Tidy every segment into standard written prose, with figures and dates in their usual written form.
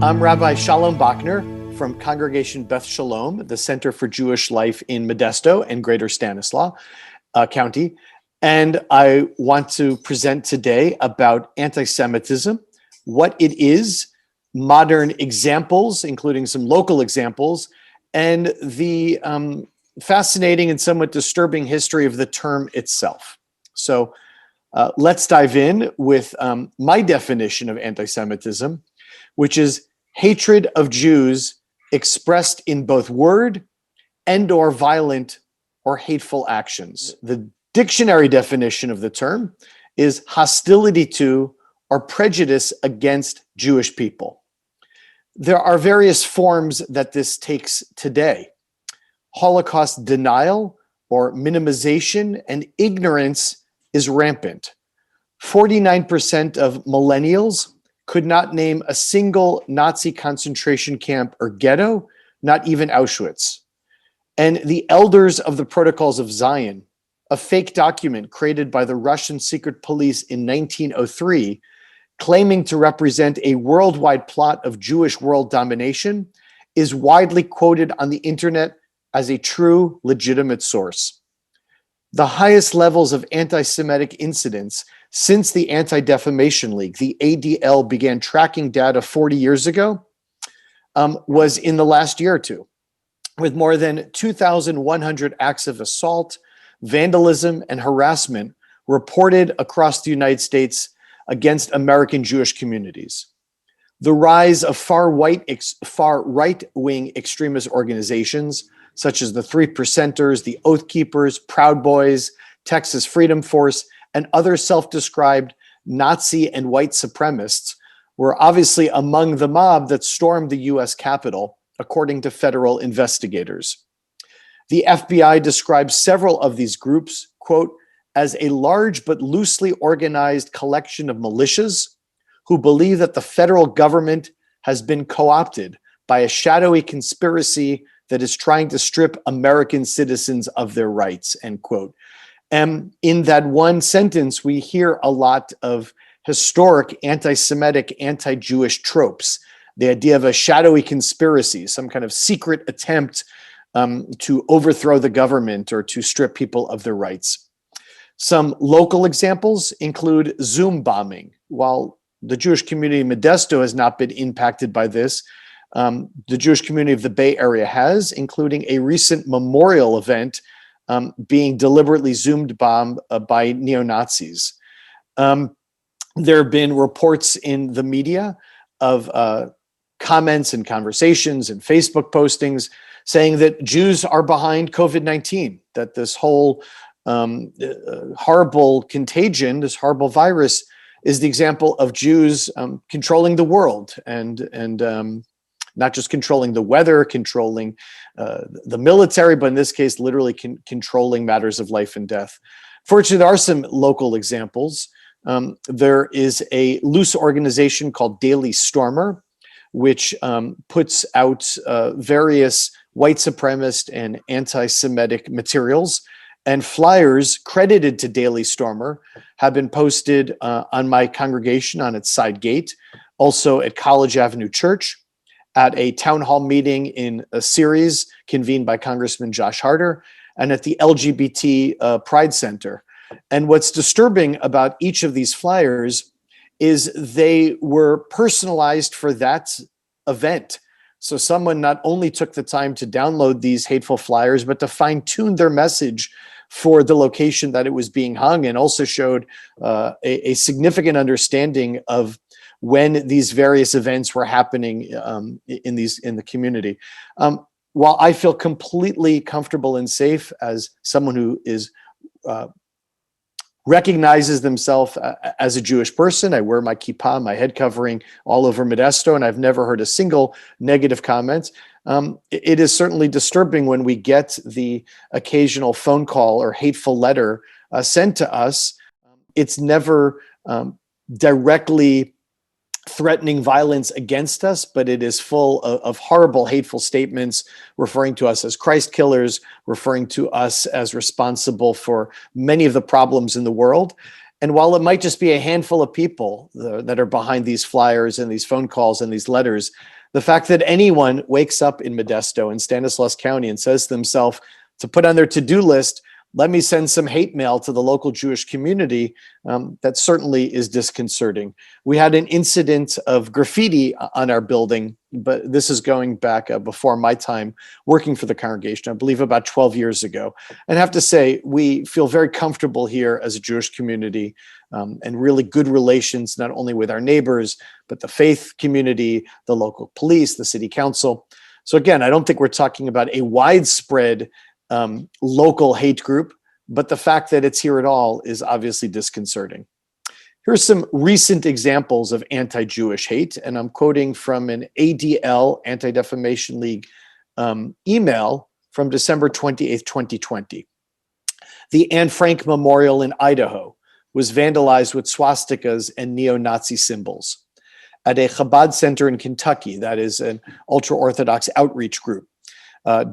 I'm Rabbi Shalom Bochner from Congregation Beth Shalom, the Center for Jewish Life in Modesto and Greater Stanislaus County. And I want to present today about anti-Semitism, what it is, modern examples, including some local examples, and the fascinating and somewhat disturbing history of the term itself. So let's dive in with my definition of anti-Semitism, which is hatred of Jews expressed in both word and or violent or hateful actions. The dictionary definition of the term is hostility to or prejudice against Jewish people. There are various forms that this takes today. Holocaust denial or minimization and ignorance is rampant. 49% of millennials could not name a single Nazi concentration camp or ghetto, not even Auschwitz. And the Elders of the Protocols of Zion, a fake document created by the Russian secret police in 1903, claiming to represent a worldwide plot of Jewish world domination, is widely quoted on the internet as a true, legitimate source. The highest levels of anti-Semitic incidents since the Anti-Defamation League, the ADL, began tracking data 40 years ago, was in the last year or two, with more than 2,100 acts of assault, vandalism, and harassment reported across the United States against American Jewish communities. The rise of far right-wing extremist organizations, such as the Three Percenters, the Oath Keepers, Proud Boys, Texas Freedom Force, and other self-described Nazi and white supremacists, were obviously among the mob that stormed the US Capitol, according to federal investigators. The FBI describes several of these groups, quote, as a large but loosely organized collection of militias who believe that the federal government has been co-opted by a shadowy conspiracy that is trying to strip American citizens of their rights, end quote. And in that one sentence, we hear a lot of historic anti-Semitic, anti-Jewish tropes. The idea of a shadowy conspiracy, some kind of secret attempt to overthrow the government or to strip people of their rights. Some local examples include Zoom bombing. While the Jewish community in Modesto has not been impacted by this, the Jewish community of the Bay Area has, including a recent memorial event being deliberately Zoomed bombed by neo-Nazis. There have been reports in the media of comments and conversations and Facebook postings saying that Jews are behind COVID-19, that this whole horrible contagion, this horrible virus, is the example of Jews controlling the world and not just controlling the weather, controlling the military, but in this case, literally controlling matters of life and death. Fortunately, there are some local examples. There is a loose organization called Daily Stormer, which puts out various white supremacist and anti-Semitic materials, and flyers credited to Daily Stormer have been posted on my congregation on its side gate, also at College Avenue Church, at a town hall meeting in a series convened by Congressman Josh Harder, and at the LGBT Pride Center. And what's disturbing about each of these flyers is they were personalized for that event. So someone not only took the time to download these hateful flyers, but to fine-tune their message for the location that it was being hung, and also showed a significant understanding of when these various events were happening in the community. While I feel completely comfortable and safe as someone who is recognizes themselves as a Jewish person, I wear my kippah, my head covering, all over Modesto, and I've never heard a single negative comment. It is certainly disturbing when we get the occasional phone call or hateful letter sent to us. It's never directly threatening violence against us, but it is full of horrible, hateful statements referring to us as Christ killers, referring to us as responsible for many of the problems in the world. And while it might just be a handful of people that are behind these flyers and these phone calls and these letters, The fact that anyone wakes up in Modesto in Stanislaus County and says to themselves to put on their to-do list, let me send some hate mail to the local Jewish community, that certainly is disconcerting. We had an incident of graffiti on our building, but this is going back before my time working for the congregation, I believe about 12 years ago. And I have to say, we feel very comfortable here as a Jewish community, and really good relations, not only with our neighbors, but the faith community, the local police, the city council. So again, I don't think we're talking about a widespread local hate group, but the fact that it's here at all is obviously disconcerting. Here's some recent examples of anti-Jewish hate, and I'm quoting from an ADL, Anti-Defamation League, email from December 28th, 2020. The Anne Frank Memorial in Idaho was vandalized with swastikas and neo-Nazi symbols. At a Chabad center in Kentucky, that is an ultra-Orthodox outreach group,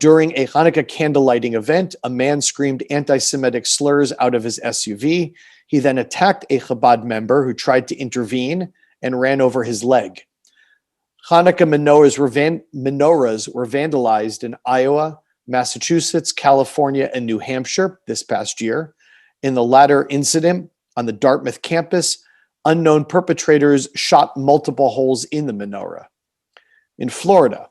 during a Hanukkah candlelighting event, a man screamed anti-Semitic slurs out of his SUV. He then attacked a Chabad member who tried to intervene and ran over his leg. Hanukkah menorahs were vandalized in Iowa, Massachusetts, California, and New Hampshire this past year. In the latter incident on the Dartmouth campus, unknown perpetrators shot multiple holes in the menorah. In Florida,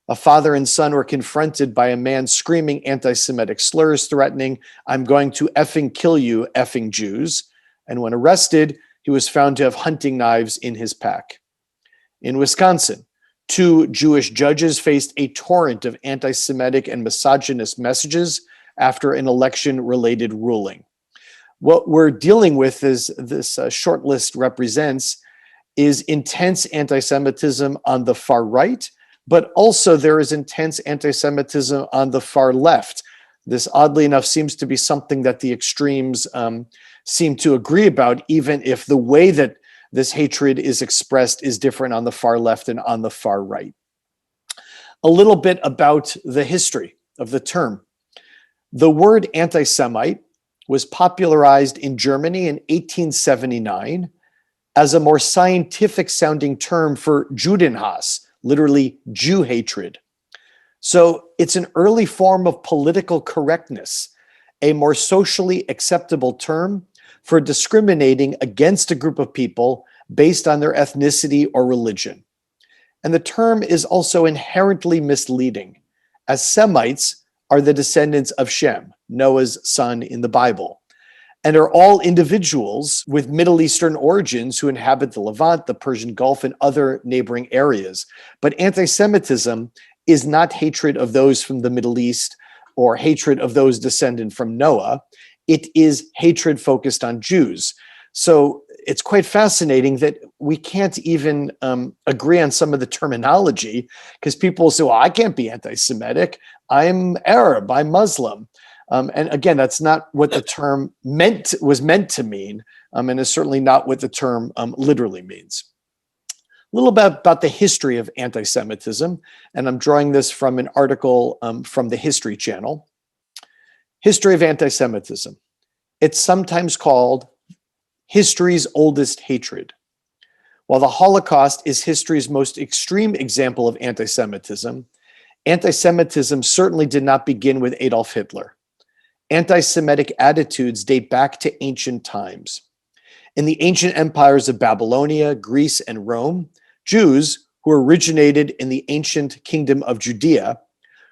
a father and son were confronted by a man screaming anti-Semitic slurs, threatening, "I'm going to effing kill you, effing Jews." And when arrested, he was found to have hunting knives in his pack. In Wisconsin, 2 Jewish judges faced a torrent of anti-Semitic and misogynist messages after an election-related ruling. What we're dealing with, is this short list represents, is intense anti-Semitism on the far right, but also there is intense anti-Semitism on the far left. This, oddly enough, seems to be something that the extremes seem to agree about, even if the way that this hatred is expressed is different on the far left and on the far right. A little bit about the history of the term. The word anti-Semite was popularized in Germany in 1879 as a more scientific sounding term for Judenhass, literally Jew hatred. So it's an early form of political correctness, a more socially acceptable term for discriminating against a group of people based on their ethnicity or religion. And the term is also inherently misleading, as Semites are the descendants of Shem, Noah's son in the Bible, and are all individuals with Middle Eastern origins who inhabit the Levant, the Persian Gulf, and other neighboring areas. But anti-Semitism is not hatred of those from the Middle East or hatred of those descended from Noah. It is hatred focused on Jews. So it's quite fascinating that we can't even agree on some of the terminology, because people say, well, I can't be anti-Semitic. I'm Arab, I'm Muslim. And again, that's not what the term was meant to mean, and is certainly not what the term literally means. A little bit about the history of anti-Semitism, and I'm drawing this from an article from the History Channel. History of anti-Semitism. It's sometimes called history's oldest hatred. While the Holocaust is history's most extreme example of anti-Semitism, anti-Semitism certainly did not begin with Adolf Hitler. Anti-Semitic attitudes date back to ancient times. In the ancient empires of Babylonia, Greece, and Rome, Jews, who originated in the ancient kingdom of Judea,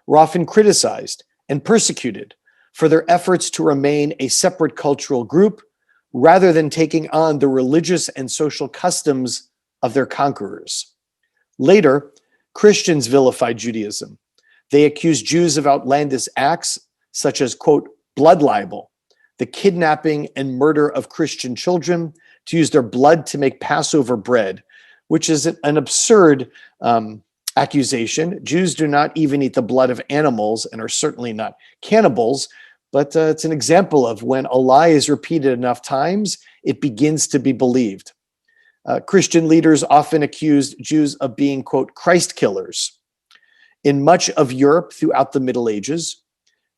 were often criticized and persecuted for their efforts to remain a separate cultural group rather than taking on the religious and social customs of their conquerors. Later, Christians vilified Judaism. They accused Jews of outlandish acts such as, quote, blood libel, the kidnapping and murder of Christian children to use their blood to make Passover bread, which is an absurd accusation. Jews do not even eat the blood of animals and are certainly not cannibals, but it's an example of when a lie is repeated enough times, it begins to be believed. Christian leaders often accused Jews of being, quote, Christ killers. In much of Europe throughout the Middle Ages,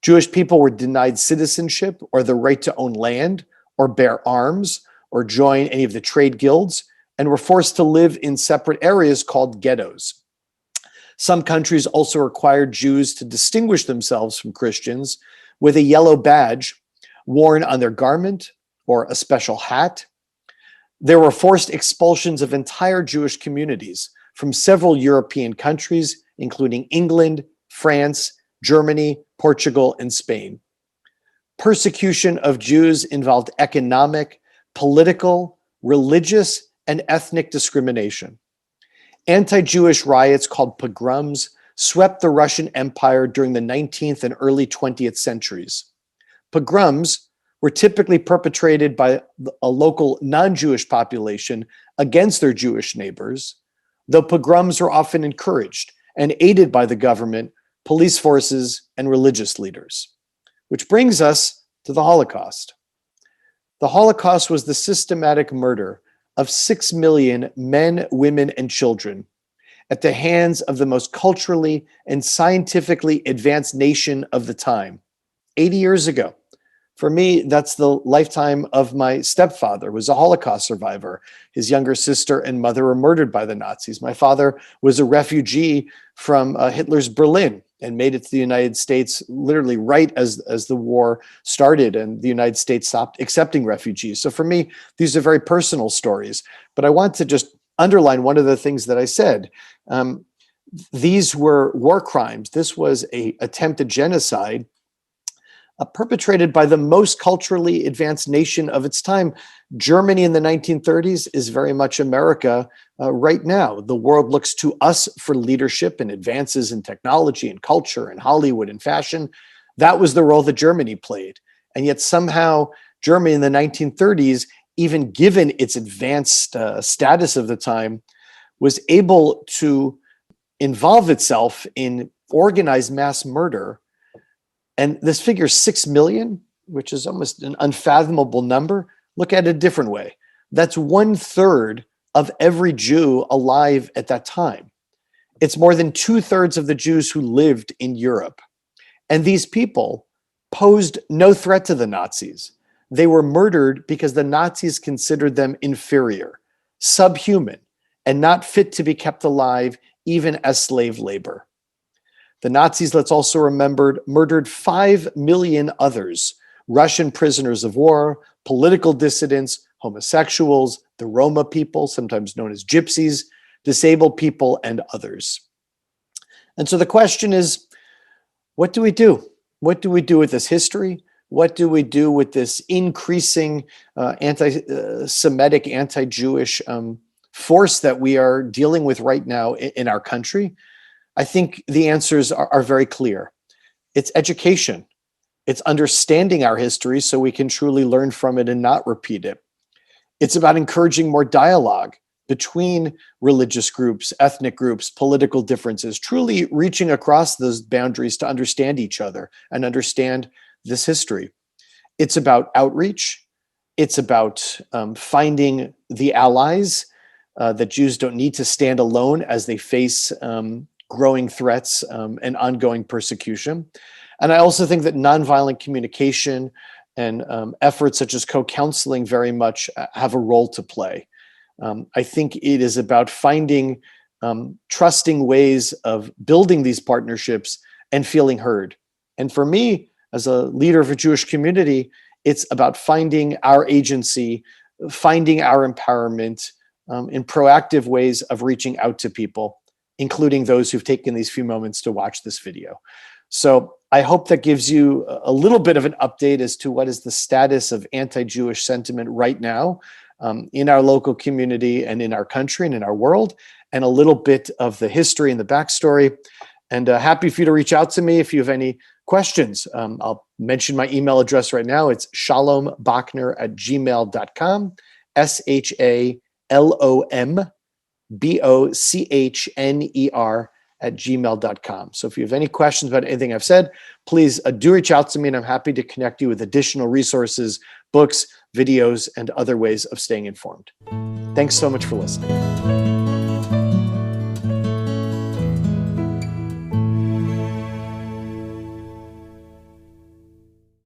Jewish people were denied citizenship or the right to own land or bear arms or join any of the trade guilds, and were forced to live in separate areas called ghettos. Some countries also required Jews to distinguish themselves from Christians with a yellow badge worn on their garment or a special hat. There were forced expulsions of entire Jewish communities from several European countries, including England, France, Germany, Portugal, and Spain. Persecution of Jews involved economic, political, religious, and ethnic discrimination. Anti-Jewish riots called pogroms swept the Russian Empire during the 19th and early 20th centuries. Pogroms were typically perpetrated by a local non-Jewish population against their Jewish neighbors, though pogroms were often encouraged and aided by the government, police forces, and religious leaders. Which brings us to the Holocaust. The Holocaust was the systematic murder of 6 million men, women, and children at the hands of the most culturally and scientifically advanced nation of the time, 80 years ago. For me, that's the lifetime of my stepfather, who was a Holocaust survivor. His younger sister and mother were murdered by the Nazis. My father was a refugee from Hitler's Berlin and made it to the United States literally right as the war started and the United States stopped accepting refugees. So for me, these are very personal stories. But I want to just underline one of the things that I said. These were war crimes. This was an attempted genocide perpetrated by the most culturally advanced nation of its time. Germany in the 1930s is very much America right now. The world looks to us for leadership and advances in technology and culture and Hollywood and fashion. That was the role that Germany played. And yet somehow Germany in the 1930s, even given its advanced status of the time, was able to involve itself in organized mass murder. And this figure 6 million, which is almost an unfathomable number, look at it a different way. That's 1/3 of every Jew alive at that time. It's more than 2/3 of the Jews who lived in Europe. And these people posed no threat to the Nazis. They were murdered because the Nazis considered them inferior, subhuman, and not fit to be kept alive even as slave labor. The Nazis, let's also remember, murdered 5 million others, Russian prisoners of war, political dissidents, homosexuals, the Roma people, sometimes known as gypsies, disabled people, and others. And so the question is, what do we do? What do we do with this history? What do we do with this increasing anti-Semitic, anti-Jewish force that we are dealing with right now in our country? I think the answers are very clear. It's education. It's understanding our history so we can truly learn from it and not repeat it. It's about encouraging more dialogue between religious groups, ethnic groups, political differences, truly reaching across those boundaries to understand each other and understand this history. It's about outreach. It's about finding the allies that Jews don't need to stand alone as they face growing threats and ongoing persecution. And I also think that nonviolent communication and efforts such as co-counseling very much have a role to play. I think it is about finding trusting ways of building these partnerships and feeling heard. And for me, as a leader of a Jewish community, it's about finding our agency, finding our empowerment in proactive ways of reaching out to people, including those who've taken these few moments to watch this video. So I hope that gives you a little bit of an update as to what is the status of anti-Jewish sentiment right now in our local community and in our country and in our world, and a little bit of the history and the backstory. And happy for you to reach out to me if you have any questions. I'll mention my email address right now. It's shalombochner@gmail.com, SHALOMBOCHNER@gmail.com. So if you have any questions about anything I've said, please do reach out to me, and I'm happy to connect you with additional resources, books, videos, and other ways of staying informed. Thanks so much for listening.